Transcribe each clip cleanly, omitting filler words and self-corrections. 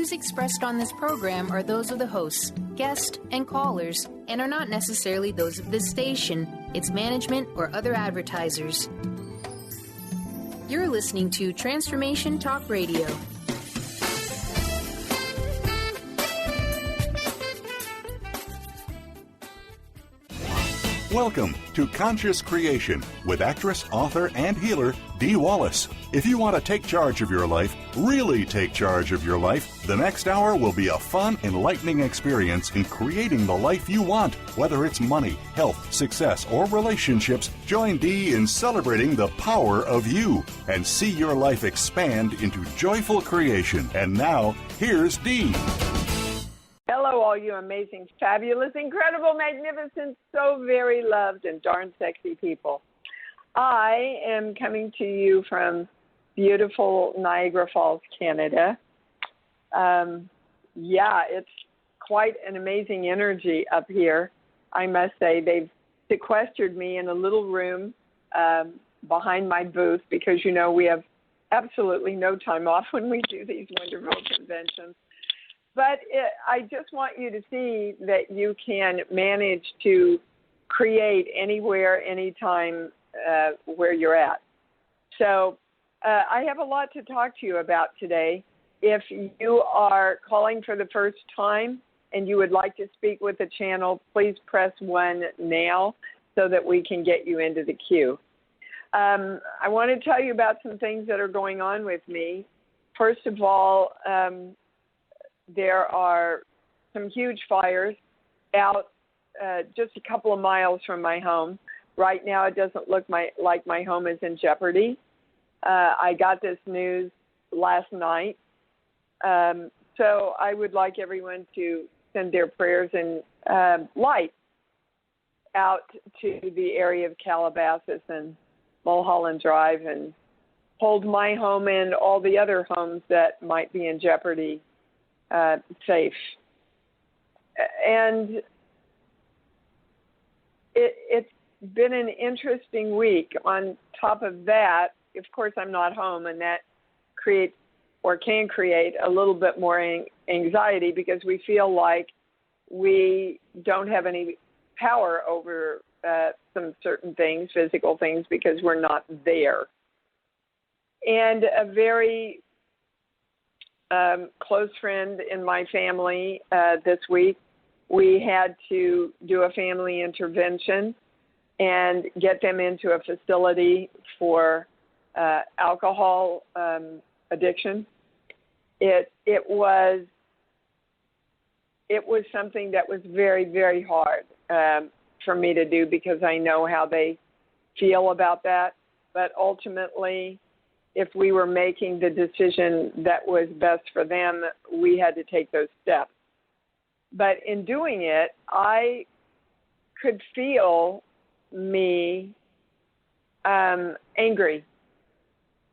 views expressed on this program are those of the hosts, guests, and callers, and are not necessarily those of this station, its management, or other advertisers. You're listening to Transformation Talk Radio. Welcome to Conscious Creation with actress, author, and healer Dee Wallace. If you want to take charge of your life, really take charge of your life, the next hour will be a fun, enlightening experience in creating the life you want. Whether it's money, health, success, or relationships, join Dee in celebrating the power of you and see your life expand into joyful creation. And now, here's Dee. Hello, all you amazing, fabulous, incredible, magnificent, so very loved, and darn sexy people. I am coming to you from beautiful Niagara Falls, Canada. It's quite an amazing energy up here, I must say. They've sequestered me in a little room behind my booth because, you know, we have absolutely no time off when we do these wonderful conventions. But I just want you to see that you can manage to create anywhere, anytime where you're at. So I have a lot to talk to you about today. If you are calling for the first time and you would like to speak with the channel, please press 1 now so that we can get you into the queue. I want to tell you about some things that are going on with me. First of all, there are some huge fires out just a couple of miles from my home. Right now, it doesn't look like my home is in jeopardy. I got this news last night. So I would like everyone to send their prayers and light out to the area of Calabasas and Mulholland Drive and hold my home and all the other homes that might be in jeopardy safe. And it's been an interesting week. On top of that, of course, I'm not home, and that creates or can create a little bit more anxiety because we feel like we don't have any power over some certain things, physical things, because we're not there. And a very close friend in my family this week, we had to do a family intervention and get them into a facility for alcohol addiction. It was something that was very, very hard for me to do because I know how they feel about that. But ultimately, if we were making the decision that was best for them, we had to take those steps. But in doing it, I could feel me angry.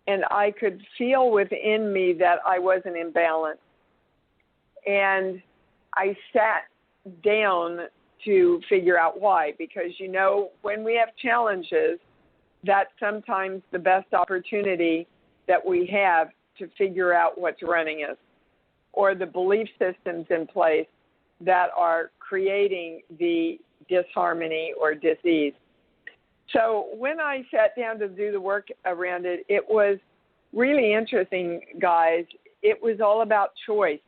And I could feel within me that I wasn't in balance. And I sat down to figure out why. Because, you know, when we have challenges, that's sometimes the best opportunity that we have to figure out what's running us or the belief systems in place that are creating the disharmony or disease. So when I sat down to do the work around it, it was really interesting, guys. It was all about choice.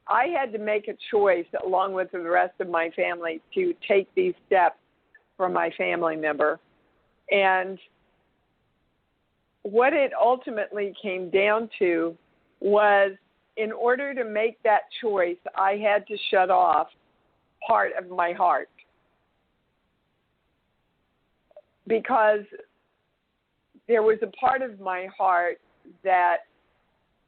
I had to make a choice along with the rest of my family to take these steps for my family member. And what it ultimately came down to was in order to make that choice, I had to shut off part of my heart. Because there was a part of my heart that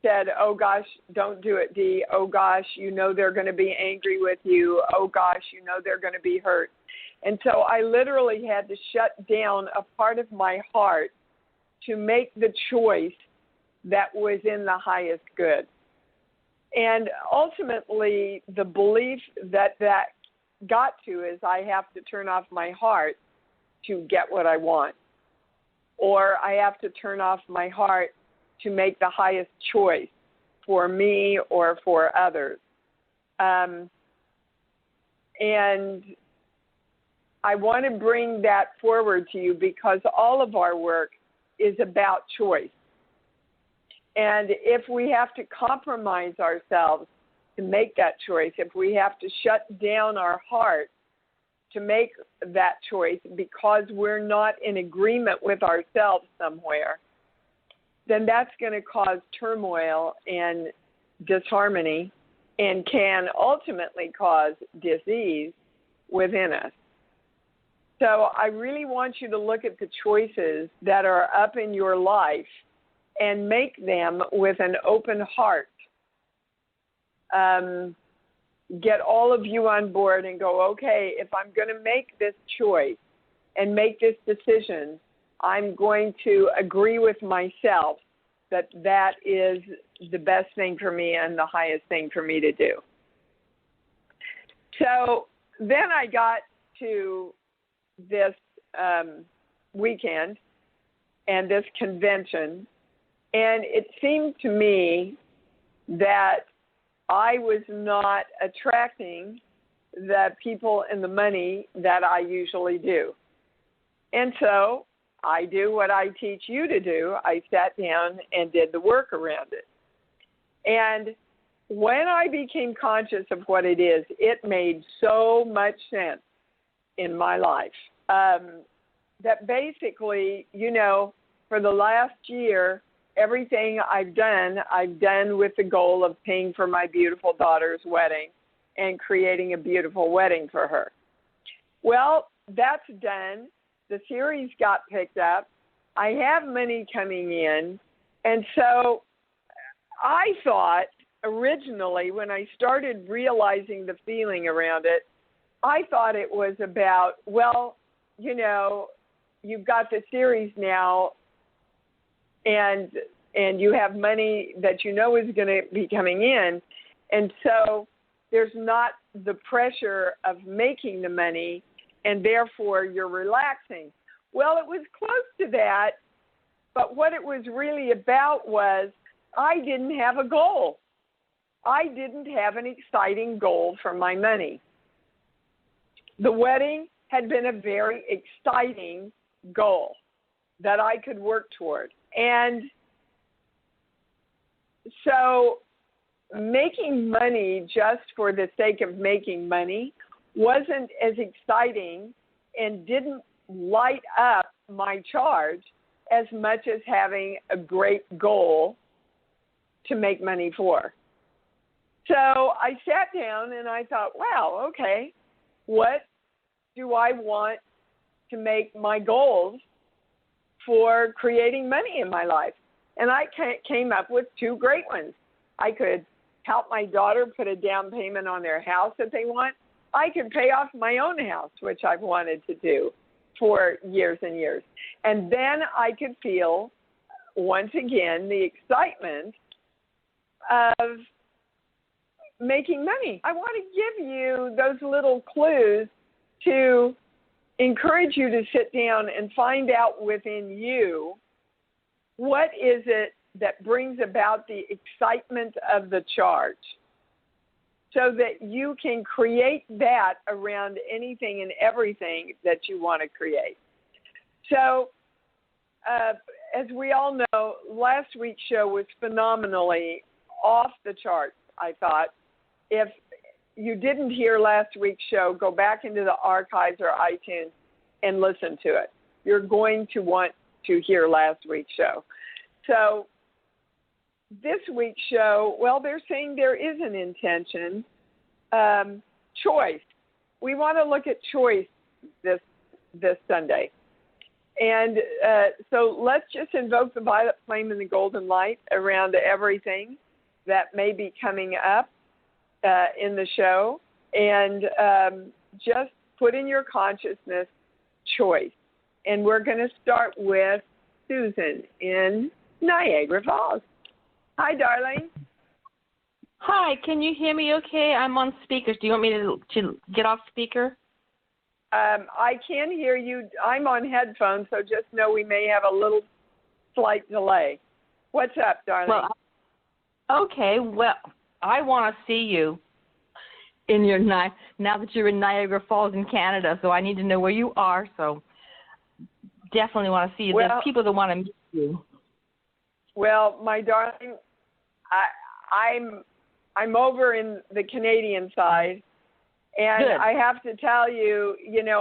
said, oh, gosh, don't do it, Dee. Oh, gosh, you know they're going to be angry with you. Oh, gosh, you know they're going to be hurt. And so I literally had to shut down a part of my heart to make the choice that was in the highest good. And ultimately, the belief that got to is I have to turn off my heart to get what I want. Or I have to turn off my heart to make the highest choice for me or for others. And I want to bring that forward to you because all of our work is about choice. And if we have to compromise ourselves to make that choice, if we have to shut down our heart to make that choice because we're not in agreement with ourselves somewhere, then that's going to cause turmoil and disharmony and can ultimately cause disease within us. So I really want you to look at the choices that are up in your life and make them with an open heart. Get all of you on board and go, okay, if I'm going to make this choice and make this decision, I'm going to agree with myself that that is the best thing for me and the highest thing for me to do. So then I got to this weekend and this convention, and it seemed to me that I was not attracting the people and the money that I usually do. And so I do what I teach you to do. I sat down and did the work around it. And when I became conscious of what it is, it made so much sense in my life. That basically, you know, for the last year, everything I've done with the goal of paying for my beautiful daughter's wedding and creating a beautiful wedding for her. Well, that's done. The series got picked up. I have money coming in. And so I thought originally when I started realizing the feeling around it, I thought it was about, well, you know, you've got the series now and you have money that you know is going to be coming in. And so there's not the pressure of making the money, and therefore you're relaxing. Well, it was close to that, but what it was really about was I didn't have a goal. I didn't have an exciting goal for my money. The wedding had been a very exciting goal that I could work toward. And so making money just for the sake of making money wasn't as exciting and didn't light up my charge as much as having a great goal to make money for. So I sat down and I thought, wow, okay, what do I want to make my goals for creating money in my life? And I came up with two great ones. I could help my daughter put a down payment on their house that they want. I could pay off my own house, which I've wanted to do for years and years. And then I could feel, once again, the excitement of making money. I want to give you those little clues to encourage you to sit down and find out within you what is it that brings about the excitement of the charge so that you can create that around anything and everything that you want to create. So, as we all know, last week's show was phenomenally off the charts, I thought. If you didn't hear last week's show, go back into the archives or iTunes and listen to it. You're going to want to hear last week's show. So this week's show, well, they're saying there is an intention, choice. We want to look at choice this Sunday. And so let's just invoke the violet flame and the golden light around everything that may be coming up in the show. And just put in your consciousness choice. And we're going to start with Susan in Niagara Falls. Hi, darling. Hi, can you hear me okay? I'm on speakers. Do you want me to get off speaker? I can hear you. I'm on headphones, so just know we may have a little slight delay. What's up, darling? Well, Okay, well, I want to see you in your now that you're in Niagara Falls in Canada, so I need to know where you are, so definitely want to see you. Well, there's people that want to meet you. Well, my darling, I'm over in the Canadian side, and Good. I have to tell you,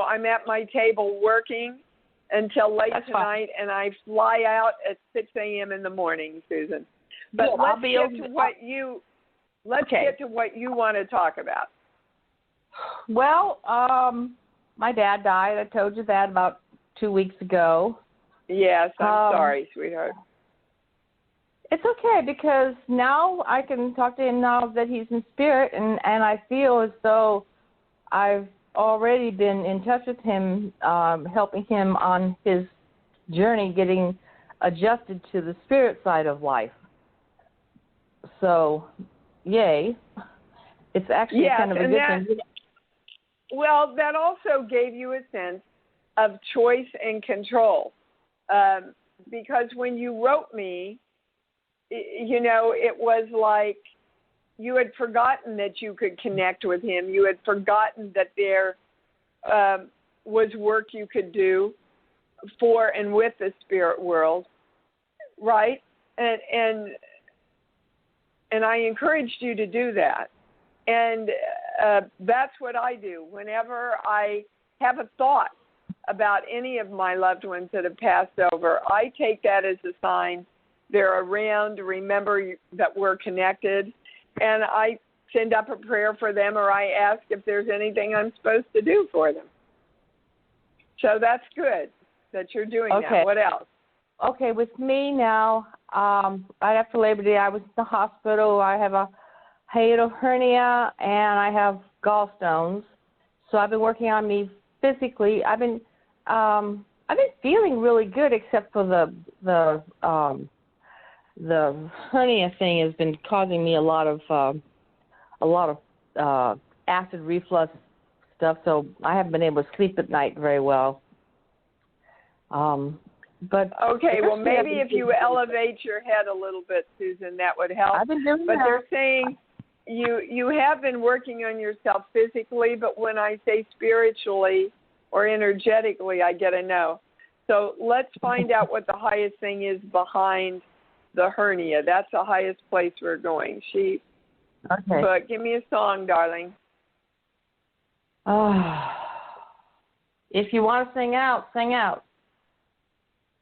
I'm at my table working until late That's tonight, fine. and I fly out at 6 a.m. in the morning, Susan. But Good. let's get to what you want to talk about. Well, my dad died. I told you that about 2 weeks ago. Yes, I'm sorry, sweetheart. It's okay because now I can talk to him now that he's in spirit, and I feel as though I've already been in touch with him, helping him on his journey, getting adjusted to the spirit side of life. So, yay. It's actually kind of a good thing. Well, that also gave you a sense of choice and control. Because when you wrote me, it was like you had forgotten that you could connect with him. You had forgotten that there was work you could do for and with the spirit world, right? And I encouraged you to do that. And that's what I do. Whenever I have a thought about any of my loved ones that have passed over, I take that as a sign they're around. Remember that we're connected. And I send up a prayer for them, or I ask if there's anything I'm supposed to do for them. So that's good that you're doing that. What else? Okay, with me now, right after Labor Day, I was in the hospital. I have a hiatal hernia, and I have gallstones. So I've been working on me physically. I've been feeling really good, except for the hernia thing has been causing me a lot of acid reflux stuff. So I haven't been able to sleep at night very well. But okay, well, maybe if you elevate your head a little bit, Susan, that would help. I've been doing that. But they're saying you have been working on yourself physically, but when I say spiritually or energetically, I get a no. So let's find out what the highest thing is behind the hernia. That's the highest place we're going. Okay. But give me a song, darling. If you want to sing out, sing out.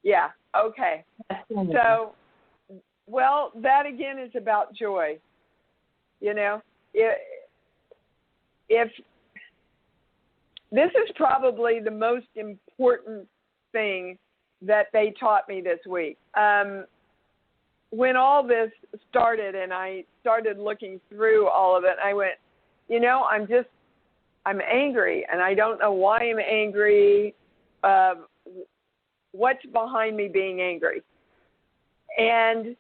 Yeah, okay. So, well, that again is about joy. If this is probably the most important thing that they taught me this week. When all this started and I started looking through all of it, I went, I'm angry, and I don't know why I'm angry. What's behind me being angry? And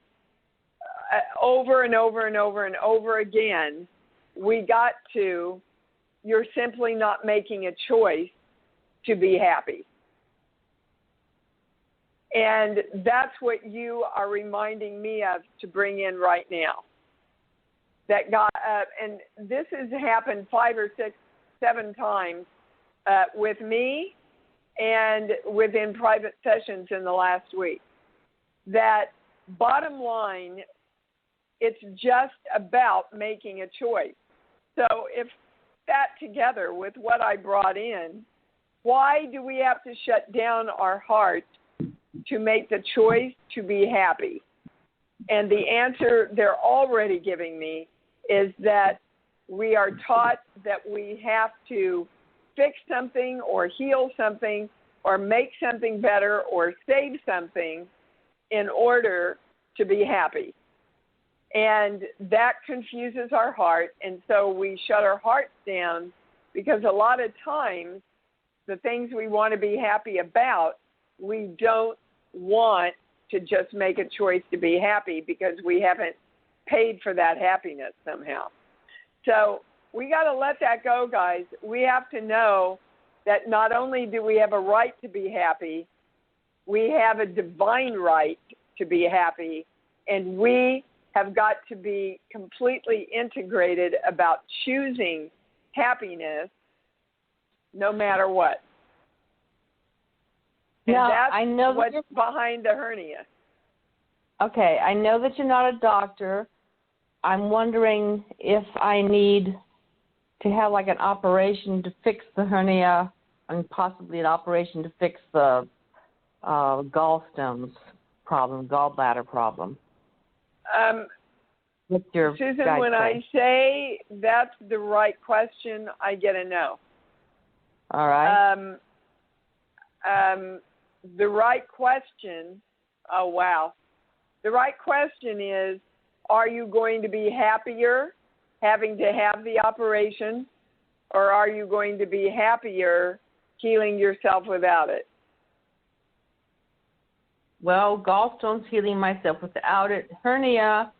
over and over and over and over again, we got to, you're simply not making a choice to be happy. And that's what you are reminding me of to bring in right now. That God, and this has happened 5 or 6, 7 times with me and within private sessions in the last week. That bottom line, it's just about making a choice. So if that together with what I brought in, why do we have to shut down our hearts to make the choice to be happy? And the answer they're already giving me is that we are taught that we have to fix something or heal something or make something better or save something in order to be happy. And that confuses our heart, and so we shut our hearts down because a lot of times the things we want to be happy about, we don't want to just make a choice to be happy because we haven't paid for that happiness somehow. So we got to let that go, guys. We have to know that not only do we have a right to be happy, we have a divine right to be happy, and we have got to be completely integrated about choosing happiness no matter what. And Now, that's I know that what's behind the hernia. Okay, I know that you're not a doctor. I'm wondering if I need to have like an operation to fix the hernia and possibly an operation to fix the gallstones problem, gallbladder problem. What's your Susan, when I say that's the right question, I get a no. All right. The right question, oh, wow. The right question is, are you going to be happier having to have the operation, or are you going to be happier healing yourself without it? Well, gallstones, healing myself without it. Hernia,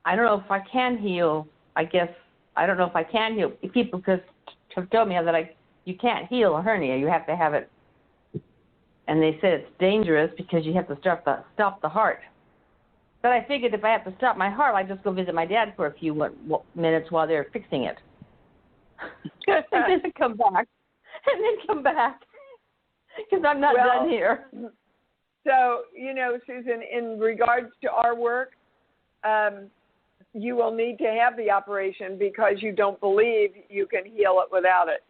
I don't know if I can heal. I guess I don't know if I can heal. People have told me that you can't heal a hernia. You have to have it. And they said it's dangerous because you have to stop the heart. But I figured if I have to stop my heart, I'd just go visit my dad for a few minutes while they're fixing it. And then come back. Because I'm not done here. So, Susan, in regards to our work, you will need to have the operation because you don't believe you can heal it without it.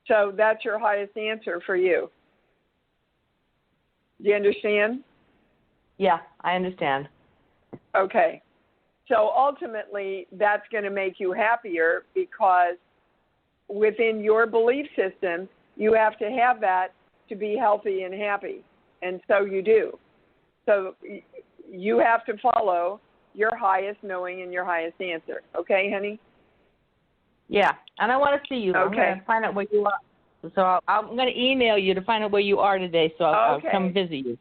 So that's your highest answer for you. Do you understand? Yeah, I understand. Okay. So ultimately, that's going to make you happier because within your belief system, you have to have that to be healthy and happy. And so you do. So you have to follow your highest knowing and your highest answer. Okay, honey? Yeah, and I want to see you. Okay. I'm going to find out where you are. So I'm going to email you to find out where you are today, so I'll come visit you.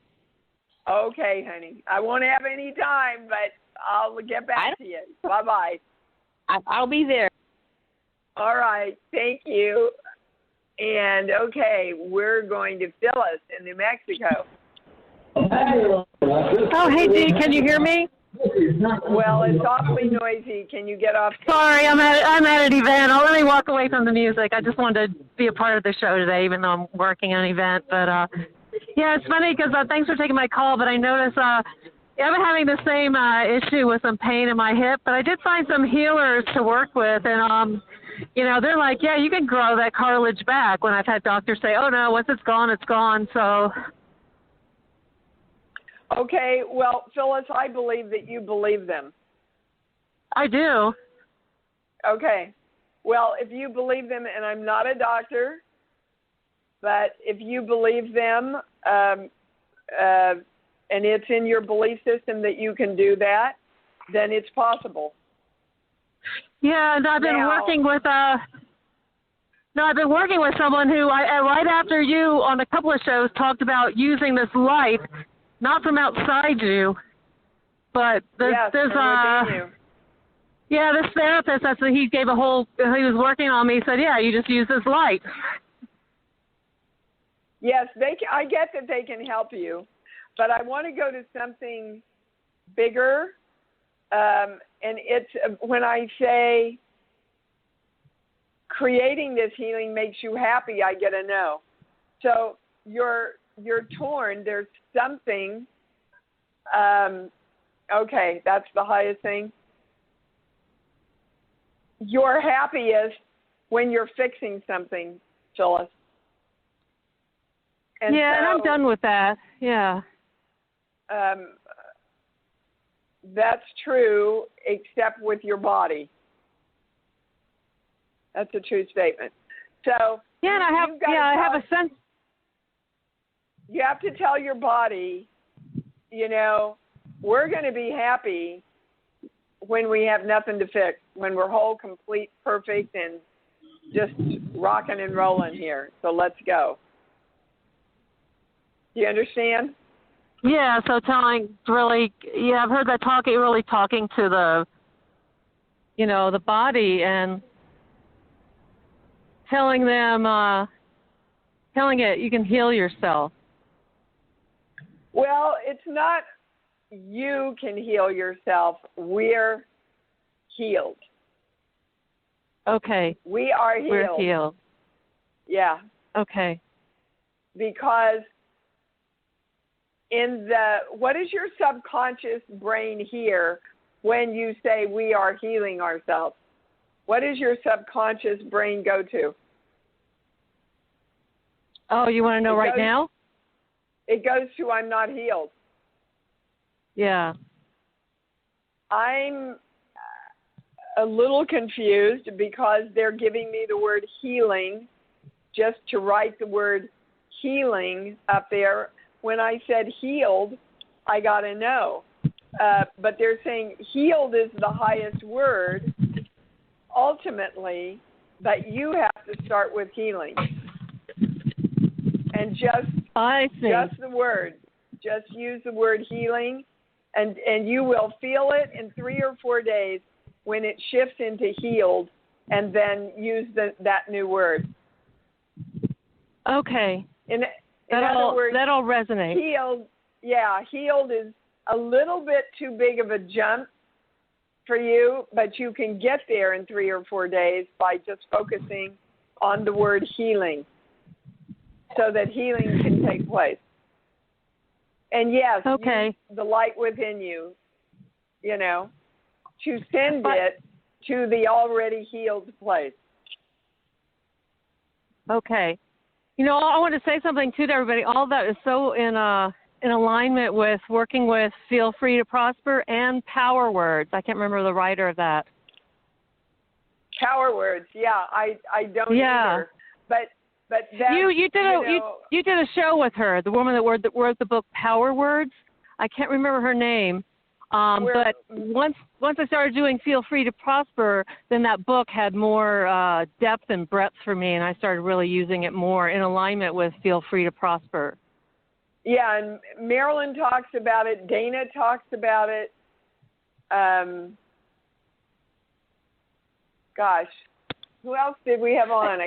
Okay, honey. I won't have any time, but I'll get back to you. Bye-bye. I'll be there. All right. Thank you. And, okay, we're going to Phyllis in New Mexico. Oh, hey, Dee, can you hear me? Well, it's awfully noisy. Can you get off? Sorry, I'm at an event. Let me walk away from the music. I just wanted to be a part of the show today, even though I'm working an event. But, yeah, it's funny because thanks for taking my call, but I noticed I've been having the same issue with some pain in my hip, but I did find some healers to work with, and, they're like, yeah, you can grow that cartilage back, when I've had doctors say, oh, no, once it's gone, it's gone, so. Okay, well, Phyllis, I believe that you believe them. I do. Okay. Well, if you believe them, and I'm not a doctor, but if you believe them, and it's in your belief system that you can do that, then it's possible. Yeah, and I've been working with someone who right after you on a couple of shows talked about using this light, not from outside you, but there's within you. Yeah, this therapist, he was working on me, said, yeah, you just use this light. Yes, I get that they can help you, but I want to go to something bigger, and it's when I say creating this healing makes you happy, I get a no. So you're torn. There's something. Okay, that's the highest thing. You're happiest when you're fixing something, Phyllis. And and I'm done with that. Yeah. That's true, except with your body. That's a true statement. So yeah, and I have a sense. You have to tell your body, we're going to be happy when we have nothing to fix, when we're whole, complete, perfect, and just rocking and rolling here. So let's go. Do you understand? Yeah, so I've heard that really talking to the, the body and telling it you can heal yourself. Well, it's not you can heal yourself. We're healed. Okay. We are healed. We're healed. Yeah. Okay. Because what does your subconscious brain hear when you say we are healing ourselves? What does your subconscious brain go to? Oh, you want to know right now? It goes to I'm not healed. Yeah. I'm a little confused because they're giving me the word healing just to write the word healing up there. When I said healed, I got a no. But they're saying healed is the highest word ultimately, but you have to start with healing. And just the word. Just use the word healing, and you will feel it in 3 or 4 days when it shifts into healed, and then use that new word. Okay. In other words, that'll resonate. Healed is a little bit too big of a jump for you, but you can get there in 3 or 4 days by just focusing on the word healing so that healing can take place. And yes, use the light within you, to send it to the already healed place. Okay. I want to say something too to everybody. All that is so in alignment with working with Feel Free to Prosper and Power Words. I can't remember the writer of that. Power Words, yeah. I don't either. But that, you did a show with her, the woman that wrote the book Power Words. I can't remember her name. But once I started doing Feel Free to Prosper, then that book had more depth and breadth for me, and I started really using it more in alignment with Feel Free to Prosper. Yeah, and Marilyn talks about it. Dana talks about it. Gosh, who else did we have on?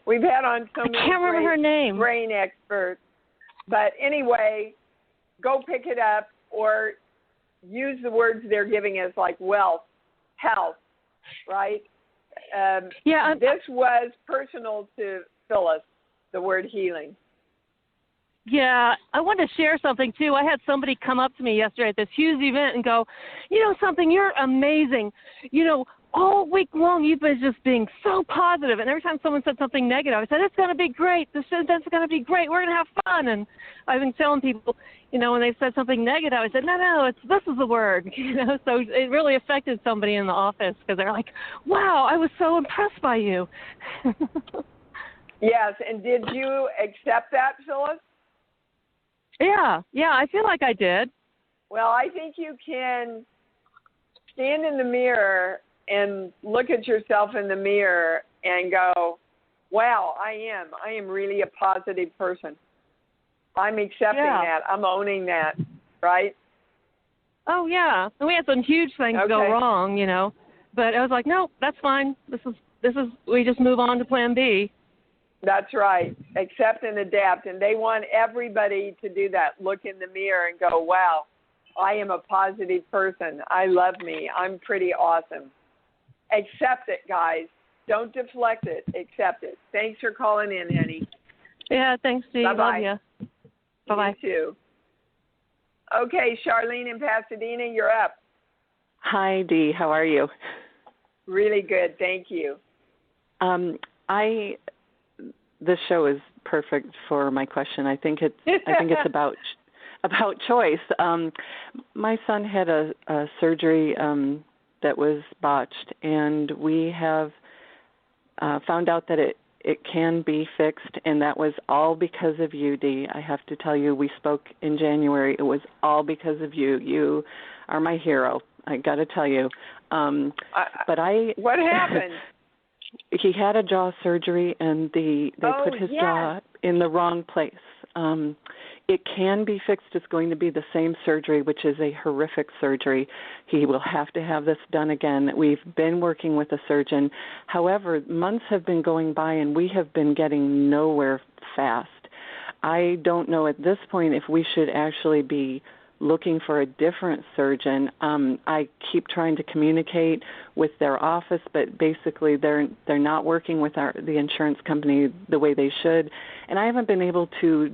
We've had on so many remember her name. Brain experts. But anyway, go pick it up or use the words they're giving us, like wealth, health, right? This was personal to Phyllis, the word healing. Yeah, I want to share something too. I had somebody come up to me yesterday at this huge event and go, something, you're amazing. All week long you've been just being so positive. And every time someone said something negative, I said, it's going to be great. This event's going to be great. We're going to have fun. And I've been telling people, when they said something negative, I said, no, this is the word. So it really affected somebody in the office because they're like, wow, I was so impressed by you. Yes, and did you accept that, Phyllis? Yeah, I feel like I did. Well, I think you can stand in the mirror and look at yourself in the mirror and go, wow, I am really a positive person. I'm accepting that. I'm owning that, right? Oh, yeah. And we had some huge things go wrong, but I was like, no, that's fine. This is, we just move on to plan B. That's right. Accept and adapt. And they want everybody to do that. Look in the mirror and go, wow, I am a positive person. I love me. I'm pretty awesome. Accept it, guys. Don't deflect it. Accept it. Thanks for calling in, Henny. Yeah, thanks, Steve. Bye-bye. Love you. Bye-bye. You too. Okay, Charlene in Pasadena, you're up. Hi, Dee. How are you? Really good. Thank you. This show is perfect for my question. I think it's about choice. My son had a surgery that was botched, and we have found out that it can be fixed, and that was all because of you, Dee. I have to tell you, we spoke in January. It was all because of you. You are my hero. I got to tell you. What happened? He had a jaw surgery, and they put his jaw in the wrong place. It can be fixed. It's going to be the same surgery, which is a horrific surgery. He will have to have this done again. We've been working with a surgeon. However, months have been going by, and we have been getting nowhere fast. I don't know at this point if we should actually be looking for a different surgeon. I keep trying to communicate with their office, but basically they're not working with the insurance company the way they should, and I haven't been able to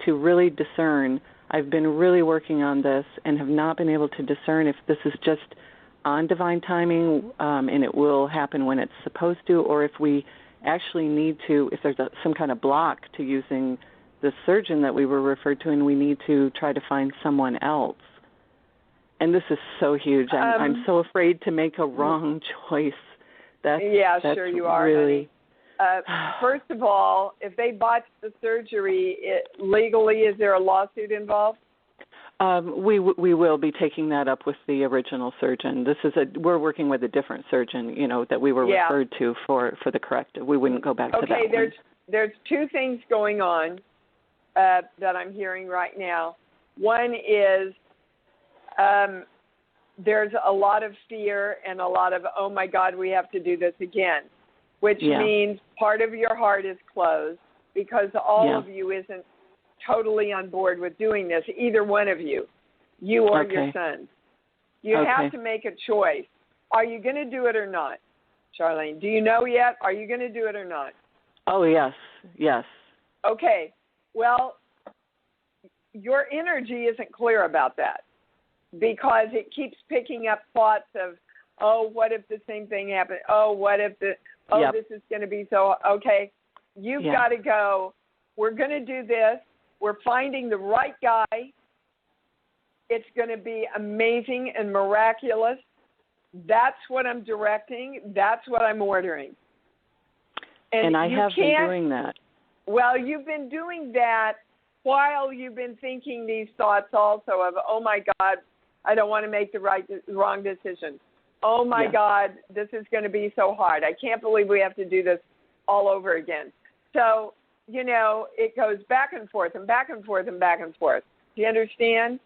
really discern. I've been really working on this and have not been able to discern if this is just on divine timing and it will happen when it's supposed to, or if we actually need to, if there's some kind of block to using the surgeon that we were referred to, and we need to try to find someone else. And this is so huge. I'm so afraid to make a wrong choice. That's sure you are, really, honey. First of all, if they botched the surgery, legally, is there a lawsuit involved? We will be taking that up with the original surgeon. We're working with a different surgeon, that we were referred to for the corrective. We wouldn't go back to that one. Okay, there's two things going on that I'm hearing right now. One is there's a lot of fear and a lot of, oh my God, we have to do this again, which means part of your heart is closed because all of you isn't totally on board with doing this, either one of you or your son. You have to make a choice. Are you going to do it or not, Charlene? Do you know yet? Are you going to do it or not? Oh, yes. Okay. Well, your energy isn't clear about that because it keeps picking up thoughts of, oh, what if the same thing happened? Oh, what if this is going to be so, okay. You've got to go, we're going to do this. We're finding the right guy. It's going to be amazing and miraculous. That's what I'm directing. That's what I'm ordering. And I have been doing that. Well, you've been doing that while you've been thinking these thoughts also of, oh, my God, I don't want to make the wrong decision. Oh, my God, this is going to be so hard. I can't believe we have to do this all over again. So, it goes back and forth and back and forth and back and forth. Do you understand?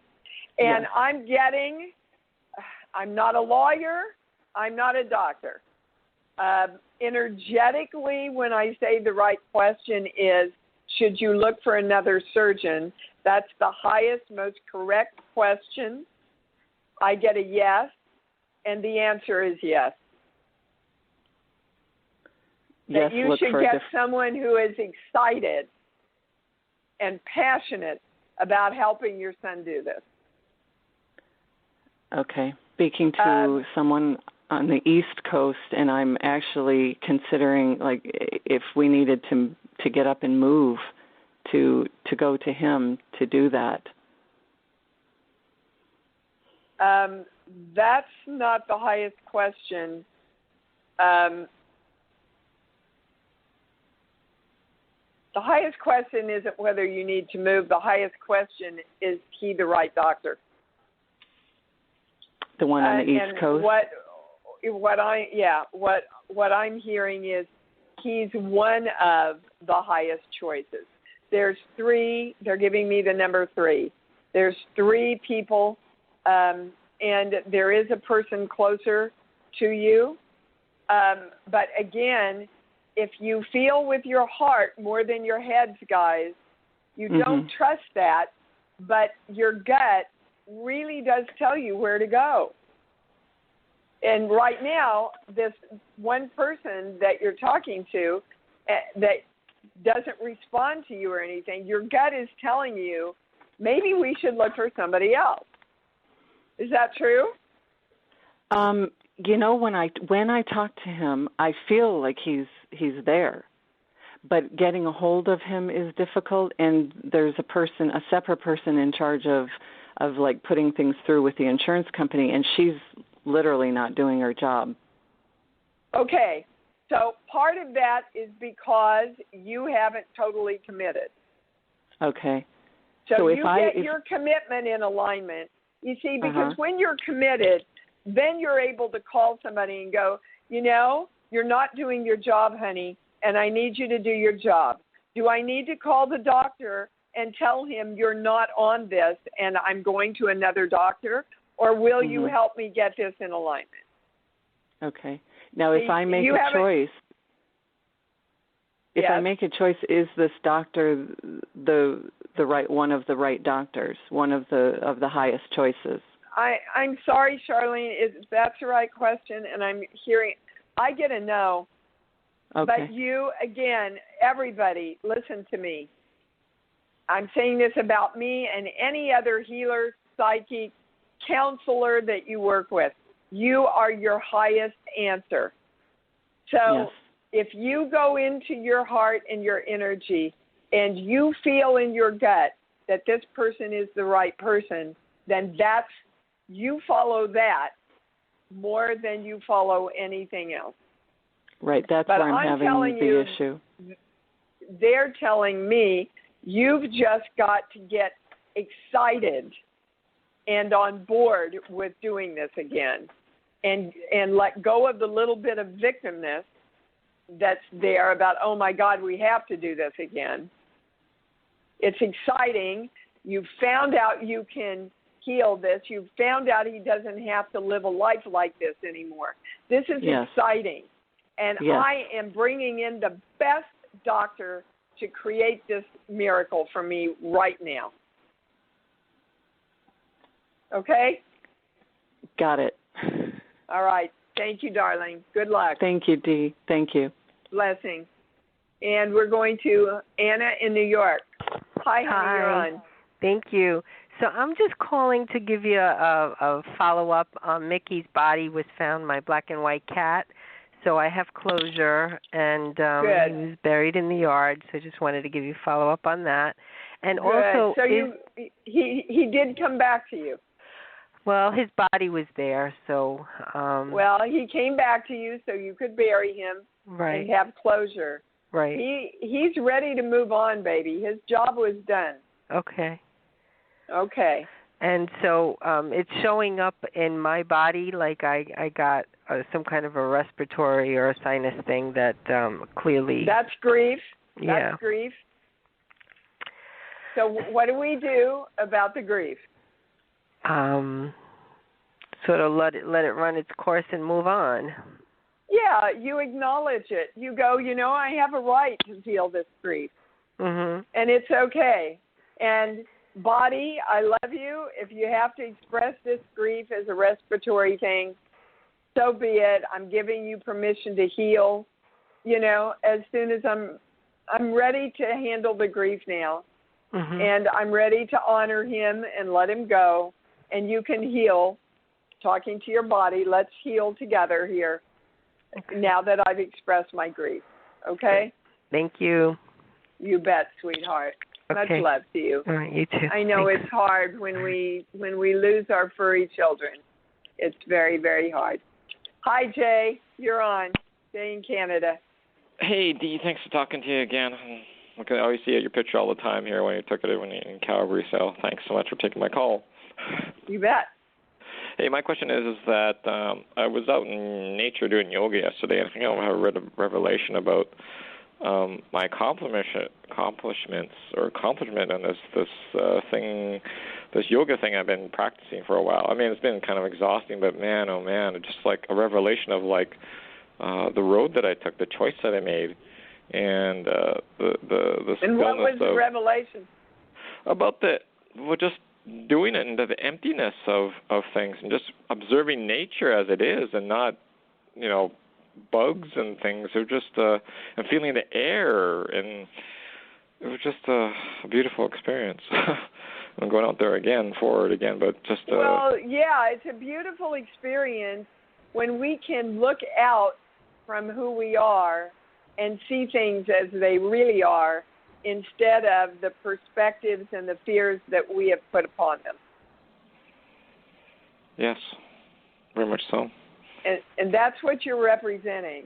And I'm not a lawyer. I'm not a doctor. Energetically, when I say the right question is, should you look for another surgeon? That's the highest, most correct question. I get a yes, and the answer is yes. That you should get someone who is excited and passionate about helping your son do this. Okay. Speaking to someone on the East Coast, and I'm actually considering, like, if we needed to get up and move to go to him to do that. That's not the highest question. The highest question isn't whether you need to move. The highest question is he the right doctor? The one on the East Coast? What I'm hearing is he's one of the highest choices. There's 3. They're giving me the number 3. There's 3 people, and there is a person closer to you. But again, if you feel with your heart more than your heads, guys, you don't trust that, but your gut really does tell you where to go. And right now, this one person that you're talking to that doesn't respond to you or anything, your gut is telling you, maybe we should look for somebody else. Is that true? When I talk to him, I feel like he's there, but getting a hold of him is difficult. And there's a separate person in charge of like putting things through with the insurance company, and she's literally not doing her job. Okay, so part of that is because you haven't totally committed. Okay. So you get your commitment in alignment. You see, because when you're committed, then you're able to call somebody and go, you're not doing your job, honey, and I need you to do your job. Do I need to call the doctor and tell him you're not on this and I'm going to another doctor, or will you help me get this in alignment? Okay. Now, if I make a choice, if I make a choice, is this doctor the right one of the right doctors, one of the highest choices? I'm sorry, Charlene. That's the right question, and I'm hearing. I get a no. Okay. But you, again, everybody, listen to me. I'm saying this about me and any other healer, psychic, counselor that you work with. You are your highest answer. So if you go into your heart and your energy and you feel in your gut that this person is the right person, then you follow that more than you follow anything else. Right, that's where I'm having the issue. They're telling me you've just got to get excited and on board with doing this again and let go of the little bit of victimness that's there about, oh, my God, we have to do this again. It's exciting. You found out you can heal this. You've found out he doesn't have to live a life like this anymore. This is exciting. And I am bringing in the best doctor to create this miracle for me right now. Okay? Got it. All right. Thank you, darling. Good luck. Thank you, Dee. Thank you. Blessings. And we're going to Anna in New York. Hi, honey. You're on. Thank you. So I'm just calling to give you a follow-up. Mickey's body was found, my black and white cat. So I have closure, and he was buried in the yard. So I just wanted to give you follow-up on that. And also, so he did come back to you. Well, his body was there, so. Well, he came back to you so you could bury him and have closure. Right. He's ready to move on, baby. His job was done. Okay. Okay. And so it's showing up in my body like I got some kind of a respiratory or a sinus thing that clearly. That's grief. Yeah. That's grief. So what do we do about the grief? Sort of let it run its course and move on. Yeah, you acknowledge it. You go, I have a right to feel this grief. Mm-hmm. And it's okay. And body, I love you. If you have to express this grief as a respiratory thing, so be it. I'm giving you permission to heal. As soon as I'm ready to handle the grief now. Mm-hmm. And I'm ready to honor him and let him go. And you can heal, talking to your body. Let's heal together here now that I've expressed my grief. Okay? Thank you. You bet, sweetheart. Much love to you. All right, you too. I know it's hard when we lose our furry children. It's very, very hard. Hi, Jay. You're on. Jay in Canada. Hey, Dee. Thanks for talking to you again. I always see your picture all the time here when you took it in Calgary. So thanks so much for taking my call. You bet. Hey, my question is that I was out in nature doing yoga yesterday, and I think I read a revelation about my accomplishment on this yoga thing I've been practicing for a while. I mean, it's been kind of exhausting, but man, oh man, it's just like a revelation of the road that I took, the choice that I made, and the and what was the revelation? About just doing it into the emptiness of things and just observing nature as it is and not, bugs and things. It was just and feeling the air, and it was just a beautiful experience. I'm going out there for it again, but just. Well, yeah, it's a beautiful experience when we can look out from who we are and see things as they really are, instead of the perspectives and the fears that we have put upon them. Yes, very much so. And that's what you're representing.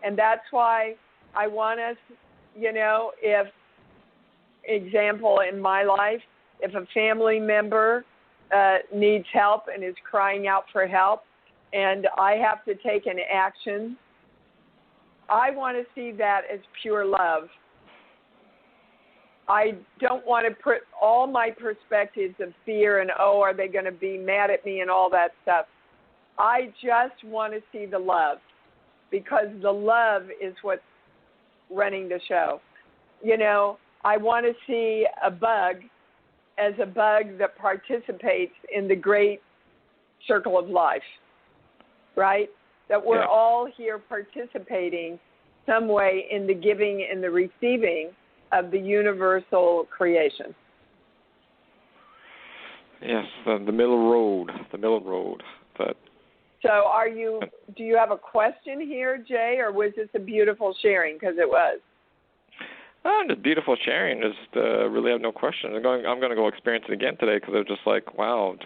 And that's why I want us, if, example, in my life, if a family member needs help and is crying out for help, and I have to take an action, I want to see that as pure love. I don't want to put all my perspectives of fear and, are they going to be mad at me and all that stuff. I just want to see the love, because the love is what's running the show. You know, I want to see a bug as a bug that participates in the great circle of life, right? That we're all here participating some way in the giving and the receiving of the universal creation. Yes, the middle road. But so do you have a question here, Jay, or was this a beautiful sharing? Because it was. Just beautiful sharing. Just really have no questions. I'm going to go experience it again today because I was just like, wow,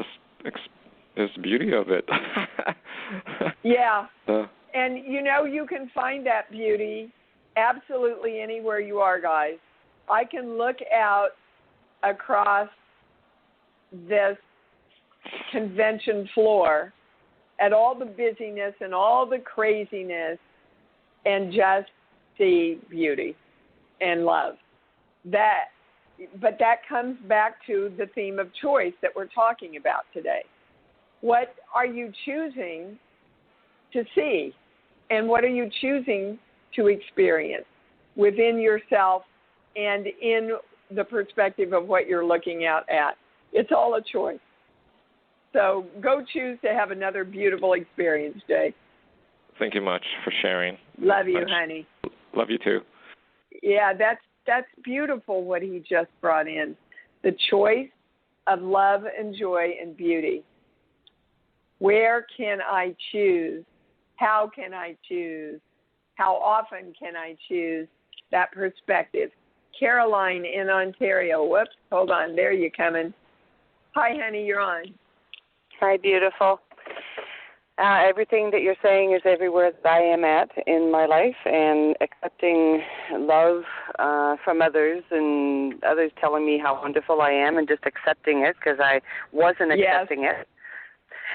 there's the beauty of it. Yeah. And, you know, you can find that beauty absolutely anywhere you are, guys. I can look out across this convention floor at all the busyness and all the craziness and just see beauty and love. But that comes back to the theme of choice that we're talking about today. What are you choosing to see? And what are you choosing to experience within yourself and in the perspective of what you're looking out at? It's all a choice. So go choose to have another beautiful experience, Jay. Thank you much for sharing. Love you, honey. Love you too. Yeah, that's beautiful what he just brought in. The choice of love and joy and beauty. Where can I choose? How can I choose? How often can I choose that perspective? Caroline in Ontario. Whoops, hold on. There you coming. Hi, honey, you're on. Hi, beautiful. Everything that you're saying is everywhere that I am at in my life, and accepting love from others and others telling me how wonderful I am and just accepting it because I wasn't accepting it.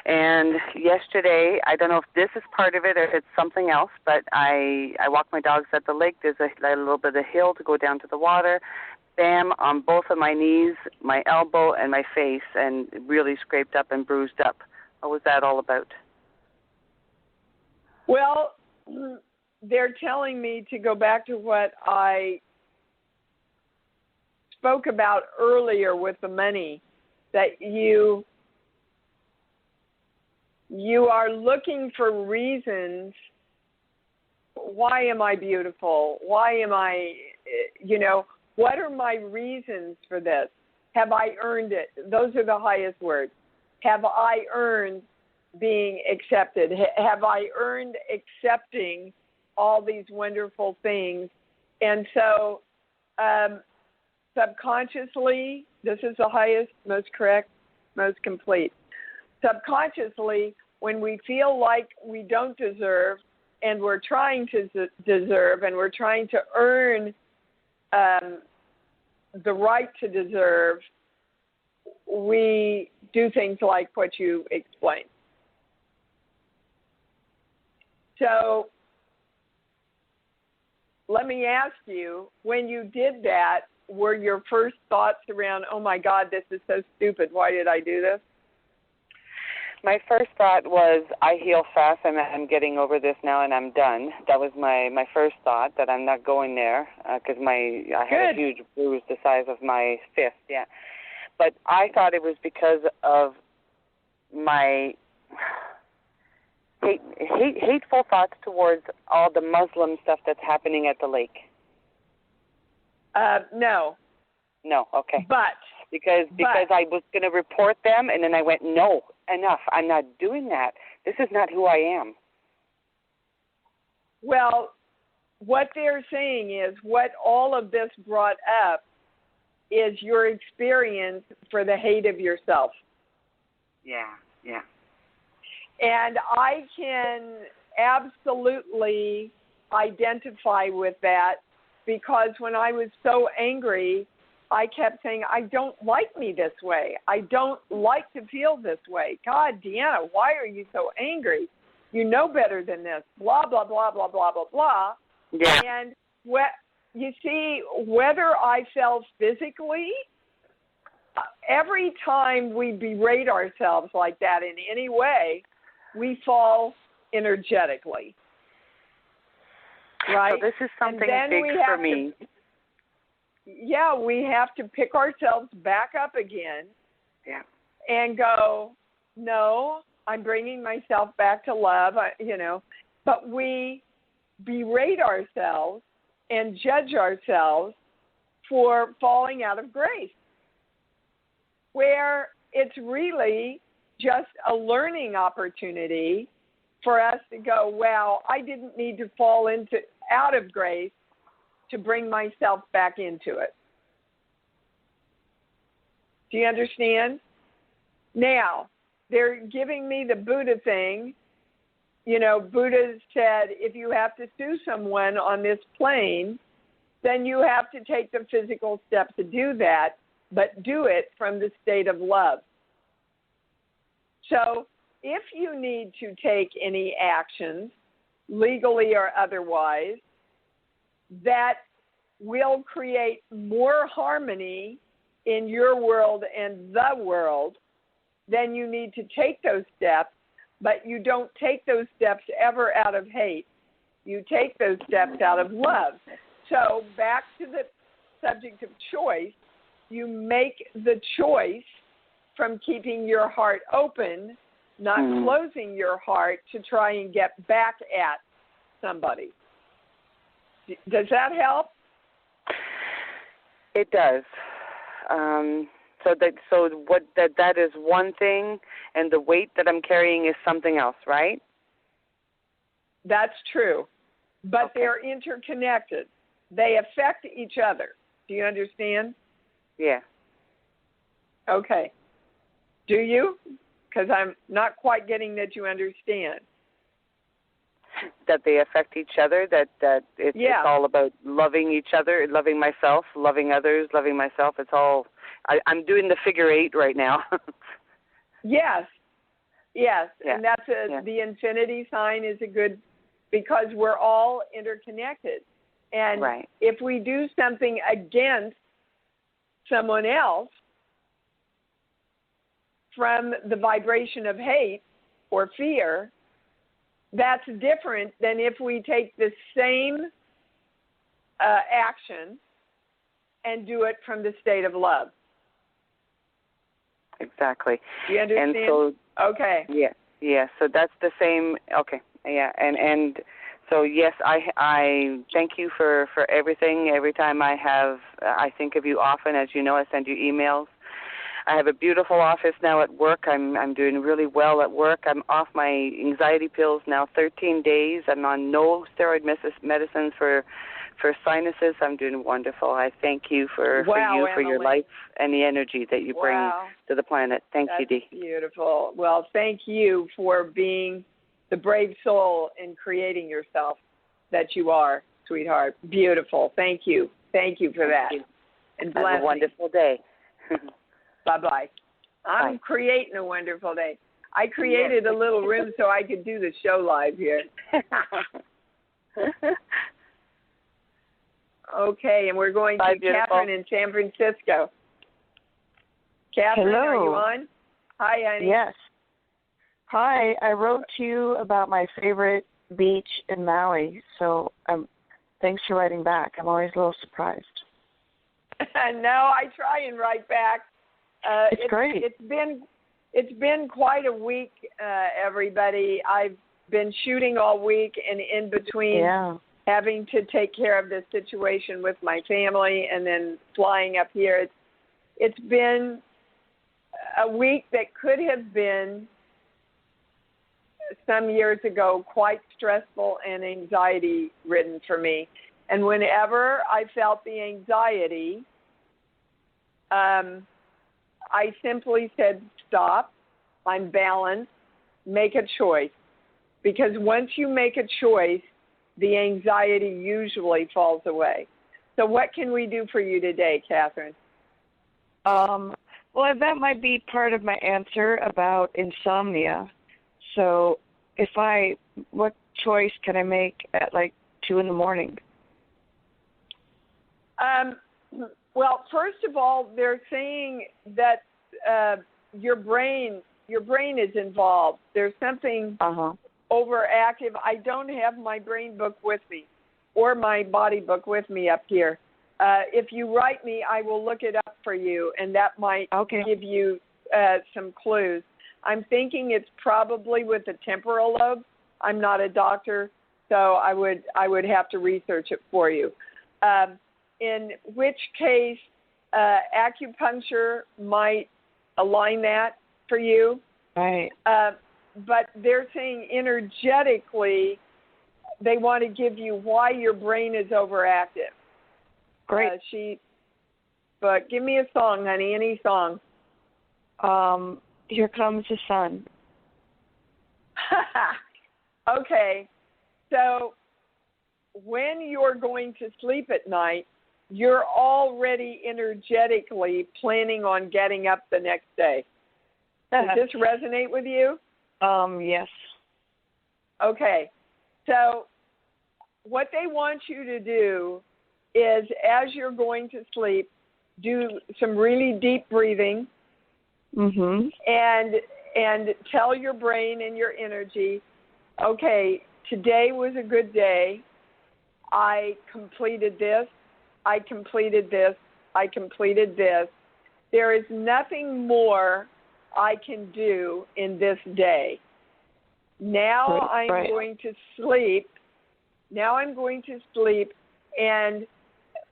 And yesterday, I don't know if this is part of it or if it's something else, but I walk my dogs at the lake. There's a little bit of hill to go down to the water. Bam, on both of my knees, my elbow, and my face, and really scraped up and bruised up. What was that all about? Well, they're telling me to go back to what I spoke about earlier with the money, that you are looking for reasons. Why am I beautiful? Why am I, what are my reasons for this? Have I earned it? Those are the highest words. Have I earned being accepted? Have I earned accepting all these wonderful things? And so subconsciously, this is the highest, most correct, most complete. Subconsciously, when we feel like we don't deserve and we're trying to deserve and we're trying to earn the right to deserve, we do things like what you explained. So let me ask you, when you did that, were your first thoughts around, oh my God, this is so stupid, why did I do this? My first thought was, I heal fast and I'm getting over this now and I'm done. That was my first thought, that I'm not going there because I had a huge bruise the size of my fist, But I thought it was because of my hateful thoughts towards all the Muslim stuff that's happening at the lake. No. No, okay. But because I was going to report them, and then I went, no, enough. I'm not doing that. This is not who I am. Well, what they're saying is what all of this brought up is your experience for the hate of yourself. Yeah. And I can absolutely identify with that, because when I was so angry, I kept saying, I don't like me this way. I don't like to feel this way. God, Deanna, why are you so angry? You know better than this. Blah, blah, blah, blah, blah, blah, blah. Yeah. And you see, whether I felt physically, every time we berate ourselves like that in any way, we fall energetically. Right. So this is something big for me. We have to pick ourselves back up again. Yeah. And go, no, I'm bringing myself back to love, but we berate ourselves and judge ourselves for falling out of grace, where it's really just a learning opportunity for us to go, wow, I didn't need to fall out of grace to bring myself back into it. Do you understand? Now, they're giving me the Buddha thing. Buddha said, if you have to sue someone on this plane, then you have to take the physical step to do that, but do it from the state of love. So if you need to take any actions, legally or otherwise, that will create more harmony in your world and the world, then you need to take those steps, but you don't take those steps ever out of hate. You take those steps out of love. So back to the subject of choice, you make the choice from keeping your heart open, not closing your heart to try and get back at somebody. Does that help? It does. That is one thing, and the weight that I'm carrying is something else, right? That's true. But they're interconnected. They affect each other. Do you understand? Yeah. Okay. Do you? Because I'm not quite getting that you understand. That they affect each other, that it's all about loving each other, loving myself, loving others, loving myself. It's all, I'm doing the figure 8 right now. Yes. And that's the infinity sign is a good, because we're all interconnected. And if we do something against someone else from the vibration of hate or fear, that's different than if we take the same action and do it from the state of love. Exactly. Do you understand? And so, okay. Yeah. So that's the same. Okay. Yeah. And so yes, I thank you for everything. Every time I think of you often. As you know, I send you emails. I have a beautiful office now at work. I'm doing really well at work. I'm off my anxiety pills now 13 days. I'm on no steroid medicines for sinuses. I'm doing wonderful. I thank you for your life and the energy that you bring to the planet. Thank you, Dee. That's beautiful. Well, thank you for being the brave soul in creating yourself that you are, sweetheart. Beautiful. Thank you. Thank you for that. And blessings. Have a wonderful day. Bye-bye. I'm creating a wonderful day. I created a little room so I could do the show live here. Okay, and we're going to Catherine in San Francisco. Catherine, hello. Are you on? Hi, honey. Yes. Hi, I wrote to you about my favorite beach in Maui, so thanks for writing back. I'm always a little surprised. No, I try and write back. It's great. It's been quite a week, everybody. I've been shooting all week, and in between having to take care of this situation with my family and then flying up here, it's been a week that could have been some years ago quite stressful and anxiety ridden for me. And whenever I felt the anxiety, I simply said, stop, I'm balanced, make a choice. Because once you make a choice, the anxiety usually falls away. So what can we do for you today, Catherine? Well, that might be part of my answer about insomnia. So what choice can I make at like 2 a.m? Well, first of all, they're saying that your brain is involved. There's something overactive. I don't have my brain book with me, or my body book with me up here. If you write me, I will look it up for you, and that might give you some clues. I'm thinking it's probably with the temporal lobe. I'm not a doctor, so I would have to research it for you. In which case, acupuncture might align that for you. Right. But they're saying energetically, they want to give you why your brain is overactive. Great. But give me a song, honey, any song. Here Comes the Sun. Okay. So when you're going to sleep at night, you're already energetically planning on getting up the next day. Does this resonate with you? Yes. Okay. So what they want you to do is, as you're going to sleep, do some really deep breathing. Mm-hmm. And tell your brain and your energy, okay, today was a good day. I completed this. I completed this. I completed this. There is nothing more I can do in this day. Now I'm going to sleep. Now I'm going to sleep and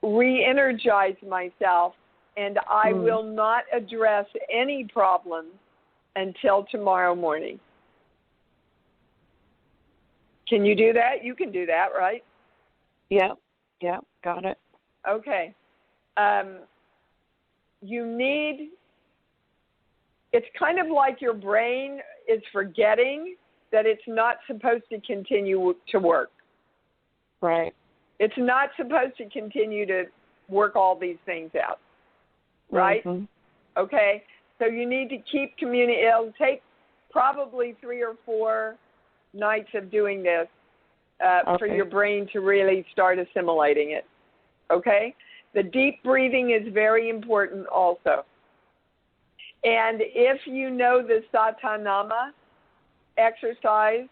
re-energize myself, and I will not address any problems until tomorrow morning. Can you do that? You can do that, right? Yeah, got it. Okay. It's kind of like your brain is forgetting that it's not supposed to continue to work. Right. It's not supposed to continue to work all these things out. Right? Mm-hmm. Okay? So you need to keep communicating. It'll take probably 3 or 4 nights of doing this for your brain to really start assimilating it. Okay? The deep breathing is very important also. And if you know the Satanama exercise,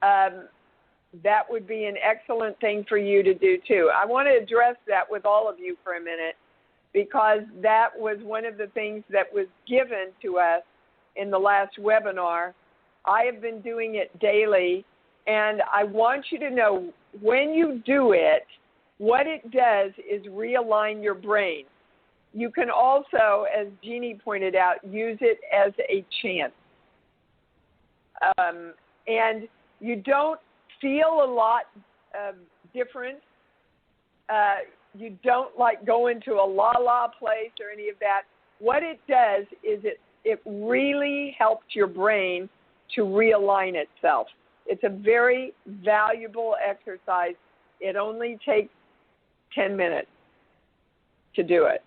that would be an excellent thing for you to do too. I want to address that with all of you for a minute, because that was one of the things that was given to us in the last webinar. I have been doing it daily, and I want you to know when you do it, what it does is realign your brain. You can also, as Jeannie pointed out, use it as a chant. And you don't feel a lot different. You don't like go into a la-la place or any of that. What it does is it really helps your brain to realign itself. It's a very valuable exercise. It only takes 10 minutes to do it.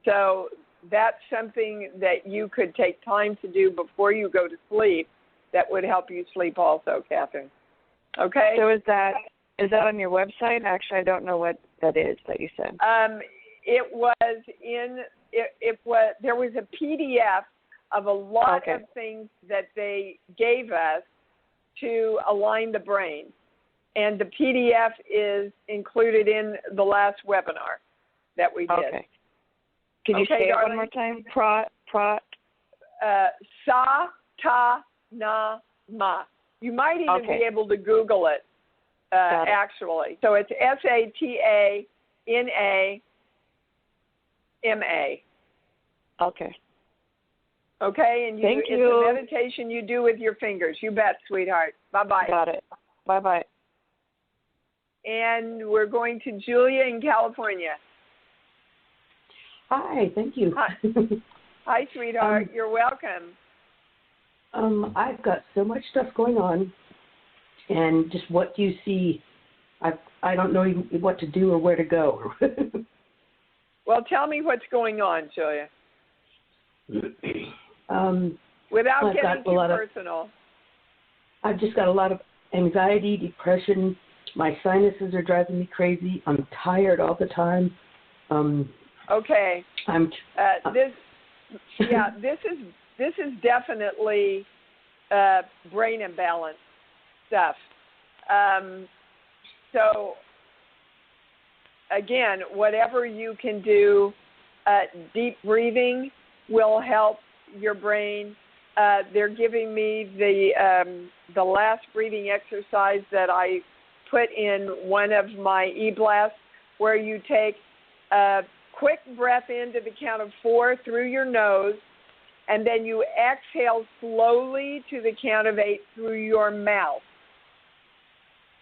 So that's something that you could take time to do before you go to sleep that would help you sleep also, Catherine. Okay? So is that on your website? Actually, I don't know what that is that you said. There was a PDF of a lot of things that they gave us to align the brain. And the PDF is included in the last webinar that we did. Okay. Can you say it one more time? Sa-ta-na-ma. You might even be able to Google it, actually. So it's Satanama. Okay. Okay, and Thank you. It's a meditation you do with your fingers. You bet, sweetheart. Bye-bye. Got it. Bye-bye. And we're going to Julia in California. Hi, thank you. Hi, sweetheart. You're welcome. I've got so much stuff going on, and just what do you see? I don't know what to do or where to go. Well, tell me what's going on, Julia. Without getting too personal. I've just got a lot of anxiety, depression. My sinuses are driving me crazy. I'm tired all the time. Okay. This is definitely brain imbalance stuff. So again, whatever you can do, deep breathing will help your brain. They're giving me the last breathing exercise that I put in one of my e-blasts, where you take a quick breath into the count of 4 through your nose, and then you exhale slowly to the count of 8 through your mouth.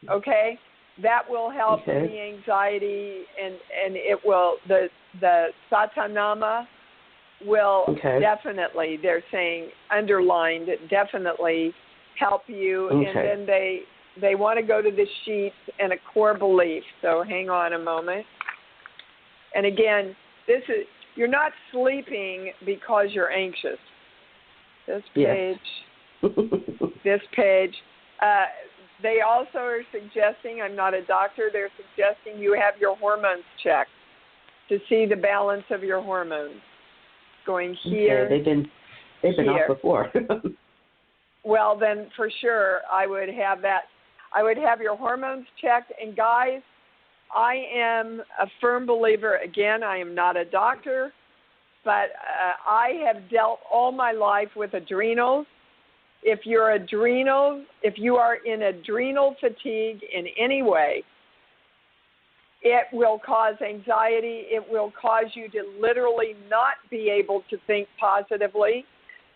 Okay? That will help the anxiety, and it will, the satanama will definitely, they're saying, underlined, definitely help you. And then they want to go to the sheets and a core belief. So hang on a moment. And again, this is, you're not sleeping because you're anxious. This page, this page. They also are suggesting, I'm not a doctor, they're suggesting you have your hormones checked to see the balance of your hormones. Going here. They've been off before. Well, then for sure I would have that. I would have your hormones checked. And guys, I am a firm believer. Again, I am not a doctor, but I have dealt all my life with adrenals. If you are in adrenal fatigue in any way, it will cause anxiety. It will cause you to literally not be able to think positively.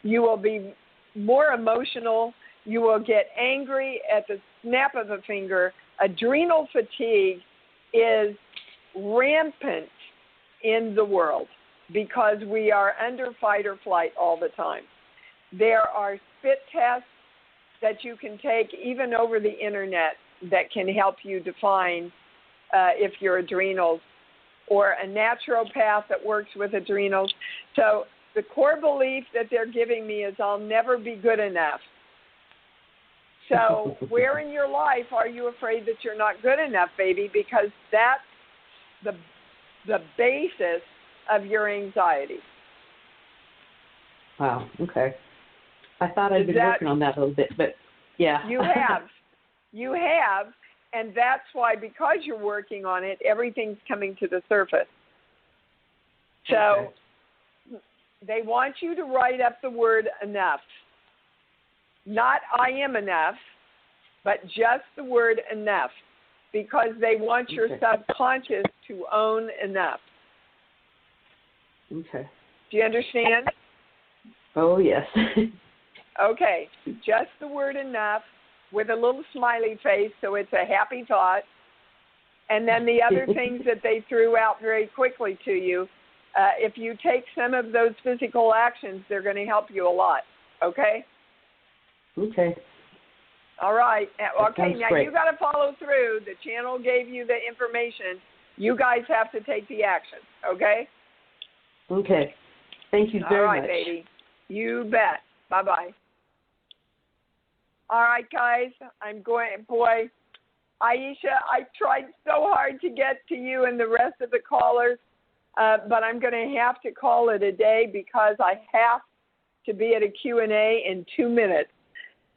You will be more emotional. You will get angry at the snap of a finger. Adrenal fatigue is rampant in the world because we are under fight or flight all the time. There are spit tests that you can take even over the internet that can help you define if your adrenals, or a naturopath that works with adrenals. So the core belief that they're giving me is I'll never be good enough. So where in your life are you afraid that you're not good enough, baby? Because that's the basis of your anxiety. Wow, okay. I thought I'd been working on that a little bit, but yeah. You have. You have. And that's why, because you're working on it, everything's coming to the surface. So they want you to write up the word enough. Not I am enough, but just the word enough, because they want your subconscious to own enough. Okay. Do you understand? Oh, yes. Okay. Just the word enough, with a little smiley face, so it's a happy thought. And then the other things that they threw out very quickly to you, if you take some of those physical actions, they're going to help you a lot. Okay? Okay. All right. Okay, now great. You got to follow through. The channel gave you the information. You guys have to take the action. Okay? Okay. Thank you very much. All right, baby. You bet. Bye-bye. All right, guys, boy, Aisha, I tried so hard to get to you and the rest of the callers, but I'm going to have to call it a day because I have to be at a Q&A in 2 minutes.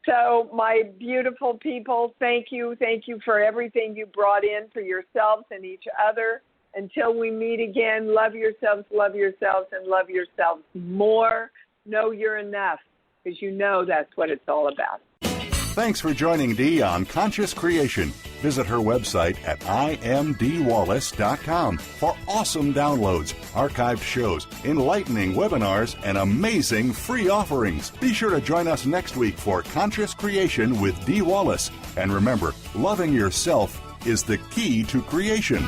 So my beautiful people, thank you. Thank you for everything you brought in for yourselves and each other. Until we meet again, love yourselves, and love yourselves more. Know you're enough, because you know that's what it's all about. Thanks for joining Dee on Conscious Creation. Visit her website at imdwallace.com for awesome downloads, archived shows, enlightening webinars, and amazing free offerings. Be sure to join us next week for Conscious Creation with Dee Wallace. And remember, loving yourself is the key to creation.